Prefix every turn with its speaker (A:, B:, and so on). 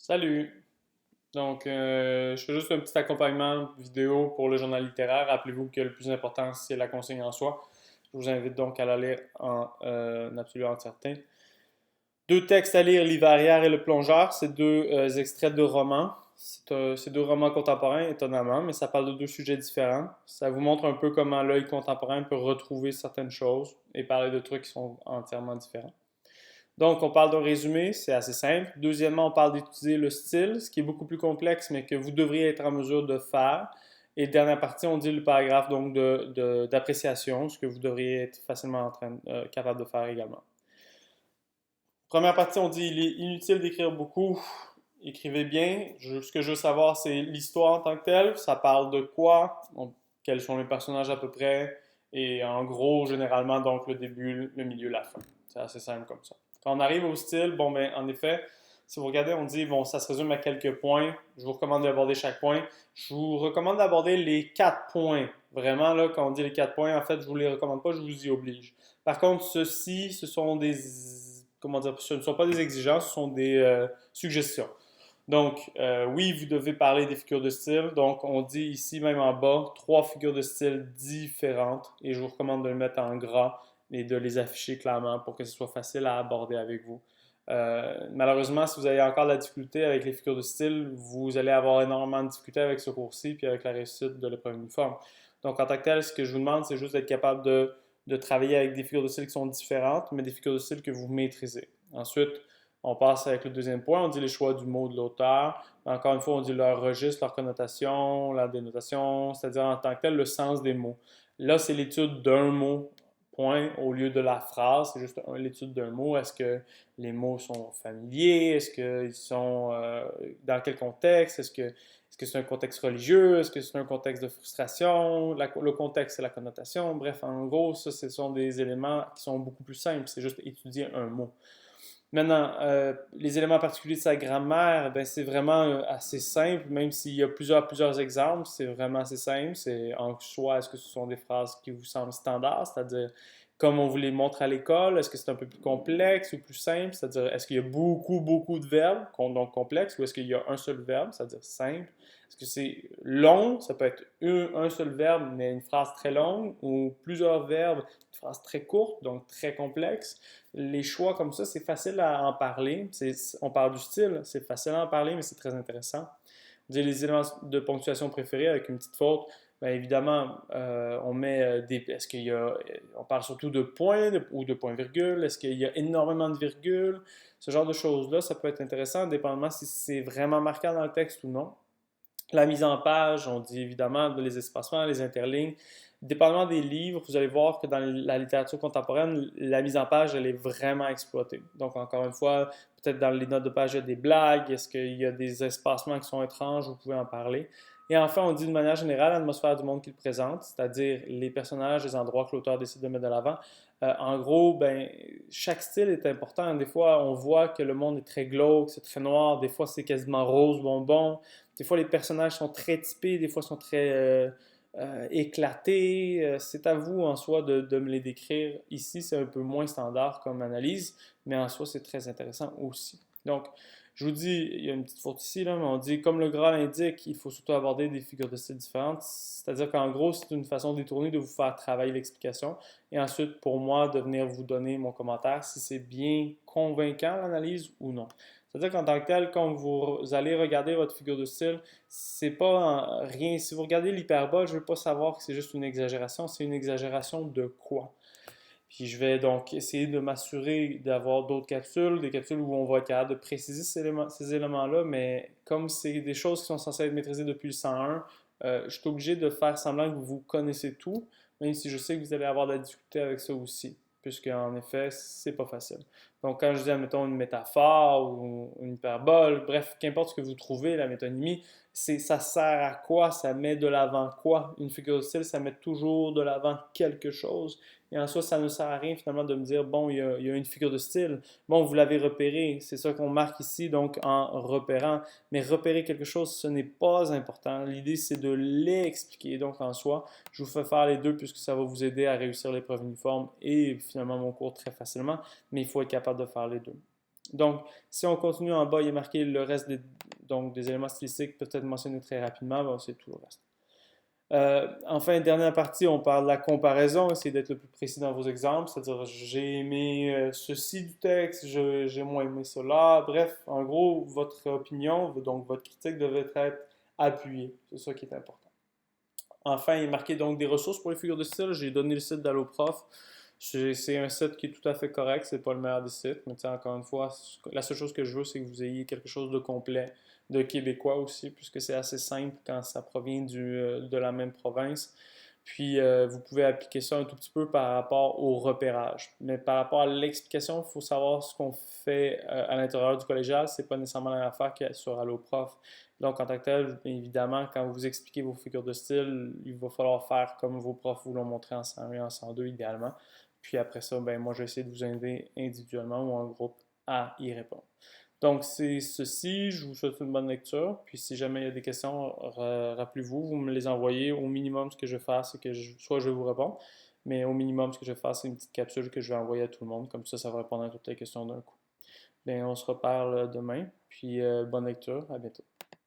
A: Salut! Donc, je fais juste un petit accompagnement vidéo pour le journal littéraire. Rappelez-vous que le plus important, c'est la consigne en soi. Je vous invite donc à la lire en absolu entièreté. Deux textes à lire, L'Hiver et Le Plongeur. C'est deux extraits de romans. C'est deux romans contemporains, étonnamment, mais ça parle de deux sujets différents. Ça vous montre un peu comment l'œil contemporain peut retrouver certaines choses et parler de trucs qui sont entièrement différents. Donc, on parle d'un résumé, c'est assez simple. Deuxièmement, on parle d'étudier le style, ce qui est beaucoup plus complexe, mais que vous devriez être en mesure de faire. Et dernière partie, on dit le paragraphe donc d'appréciation, ce que vous devriez être facilement capable de faire également. Première partie, on dit il est inutile d'écrire beaucoup, écrivez bien. Ce que je veux savoir, c'est l'histoire en tant que telle. Ça parle de quoi, quels sont les personnages à peu près, et en gros, généralement, donc le début, le milieu, la fin. C'est assez simple comme ça. Quand on arrive au style, bon, ben, en effet, si vous regardez, on dit, bon, ça se résume à quelques points. Je vous recommande d'aborder chaque point. Je vous recommande d'aborder les 4 points. Vraiment, là, quand on dit les 4 points, en fait, je vous les recommande pas, je vous y oblige. Par contre, ceci, ce sont des, comment dire, ce ne sont pas des exigences, ce sont des suggestions. Donc, oui, vous devez parler des figures de style. Donc, on dit ici, même en bas, 3 figures de style différentes. Et je vous recommande de le mettre en gras et de les afficher clairement pour que ce soit facile à aborder avec vous. Malheureusement, si vous avez encore de la difficulté avec les figures de style, vous allez avoir énormément de difficultés avec ce cours-ci puis avec la réussite de l'épreuve uniforme. Donc, en tant que tel, ce que je vous demande, c'est juste d'être capable de travailler avec des figures de style qui sont différentes, mais des figures de style que vous maîtrisez. Ensuite, on passe avec le deuxième point, on dit les choix du mot de l'auteur. Encore une fois, on dit leur registre, leur connotation, la dénotation, c'est-à-dire en tant que tel le sens des mots. Là, c'est l'étude d'un mot, point, au lieu de la phrase. C'est juste l'étude d'un mot. Est-ce que les mots sont familiers? Est-ce qu'ils sont dans quel contexte? Est-ce que c'est un contexte religieux? Est-ce que c'est un contexte de frustration? Le contexte, c'est la connotation. Bref, en gros, ça, ce sont des éléments qui sont beaucoup plus simples. C'est juste étudier un mot. Maintenant, les éléments particuliers de sa grammaire, ben, c'est vraiment assez simple, même s'il y a plusieurs exemples, c'est vraiment assez simple. C'est en soi, est-ce que ce sont des phrases qui vous semblent standards, c'est-à-dire comme on vous les montre à l'école, est-ce que c'est un peu plus complexe ou plus simple, c'est-à-dire est-ce qu'il y a beaucoup de verbes, donc complexes, ou est-ce qu'il y a un seul verbe, c'est-à-dire simple? Est-ce que c'est long, ça peut être un seul verbe, mais une phrase très longue, ou plusieurs verbes, une phrase très courte, donc très complexe? Les choix comme ça, c'est facile à en parler. On parle du style, c'est facile à en parler, mais c'est très intéressant. Vous avez les éléments de ponctuation préférés avec une petite faute. Bien évidemment, on met des. Est-ce qu'il y a. On parle surtout de points ou de points-virgules. Est-ce qu'il y a énormément de virgules? Ce genre de choses-là, ça peut être intéressant, dépendamment si c'est vraiment marquant dans le texte ou non. La mise en page, on dit évidemment les espacements, les interlignes. Dépendamment des livres, vous allez voir que dans la littérature contemporaine, la mise en page, elle est vraiment exploitée. Donc, encore une fois, peut-être dans les notes de page, il y a des blagues, est-ce qu'il y a des espacements qui sont étranges, vous pouvez en parler. Et enfin, on dit de manière générale l'atmosphère du monde qu'il présente, c'est-à-dire les personnages, les endroits que l'auteur décide de mettre de l'avant. En gros, ben, chaque style est important. Des fois, on voit que le monde est très glauque, c'est très noir, des fois, c'est quasiment rose bonbon. Des fois, les personnages sont très typés, des fois, sont très éclatés. C'est à vous, en soi, de me les décrire. Ici, c'est un peu moins standard comme analyse, mais en soi, c'est très intéressant aussi. Donc, je vous dis, il y a une petite faute ici, là, mais on dit, comme le gras l'indique, il faut surtout aborder des figures de style différentes. C'est-à-dire qu'en gros, c'est une façon détournée de vous faire travailler l'explication. Et ensuite, pour moi, de venir vous donner mon commentaire si c'est bien convaincant l'analyse ou non. C'est-à-dire qu'en tant que tel, quand vous allez regarder votre figure de style, c'est pas rien. Si vous regardez l'hyperbole, je ne veux pas savoir que c'est juste une exagération. C'est une exagération de quoi? Puis je vais donc essayer de m'assurer d'avoir d'autres capsules, des capsules où on va être capable de préciser ces éléments-là, mais comme c'est des choses qui sont censées être maîtrisées depuis le 101, je suis obligé de faire semblant que vous connaissez tout, même si je sais que vous allez avoir de la difficulté avec ça aussi, puisque en effet, c'est pas facile. Donc quand je dis, admettons, une métaphore ou une hyperbole, bref, qu'importe ce que vous trouvez, la métonymie, ça sert à quoi? Ça met de l'avant quoi? Une figure de style, ça met toujours de l'avant quelque chose. Et en soi, ça ne sert à rien finalement de me dire, bon, il y a une figure de style. Bon, vous l'avez repéré. C'est ça qu'on marque ici, donc en repérant. Mais repérer quelque chose, ce n'est pas important. L'idée, c'est de l'expliquer. Donc en soi, je vous fais faire les deux puisque ça va vous aider à réussir l'épreuve uniforme et finalement mon cours très facilement. Mais il faut être capable de faire les deux. Donc, si on continue en bas, il est marqué le reste des éléments stylistiques peuvent être mentionnés très rapidement. Bon, c'est tout le reste. Enfin, dernière partie, on parle de la comparaison. Essayez d'être le plus précis dans vos exemples. C'est-à-dire, j'ai aimé ceci du texte, j'ai moins aimé cela. Bref, en gros, votre opinion, donc votre critique devrait être appuyée. C'est ça qui est important. Enfin, il est marqué donc des ressources pour les figures de style. J'ai donné le site d'AlloProf. C'est un site qui est tout à fait correct. C'est pas le meilleur des sites, mais encore une fois, la seule chose que je veux, c'est que vous ayez quelque chose de complet, de québécois aussi, puisque c'est assez simple quand ça provient de la même province. Puis, vous pouvez appliquer ça un tout petit peu par rapport au repérage. Mais par rapport à l'explication, il faut savoir ce qu'on fait à l'intérieur du collégial. C'est pas nécessairement la même affaire qu'il y a sur AlloProf. Donc, en tant que tel, évidemment, quand vous expliquez vos figures de style, il va falloir faire comme vos profs vous l'ont montré en 101 en 102 idéalement. Puis après ça, ben, moi, je vais essayer de vous aider individuellement ou en groupe à y répondre. Donc, c'est ceci. Je vous souhaite une bonne lecture. Puis, si jamais il y a des questions, rappelez-vous, vous me les envoyez. Au minimum, ce que je fais, c'est que soit je vais vous répondre, mais au minimum, ce que je fais, c'est une petite capsule que je vais envoyer à tout le monde. Comme ça va répondre à toutes les questions d'un coup. Bien, on se reparle demain. Puis, bonne lecture. À bientôt.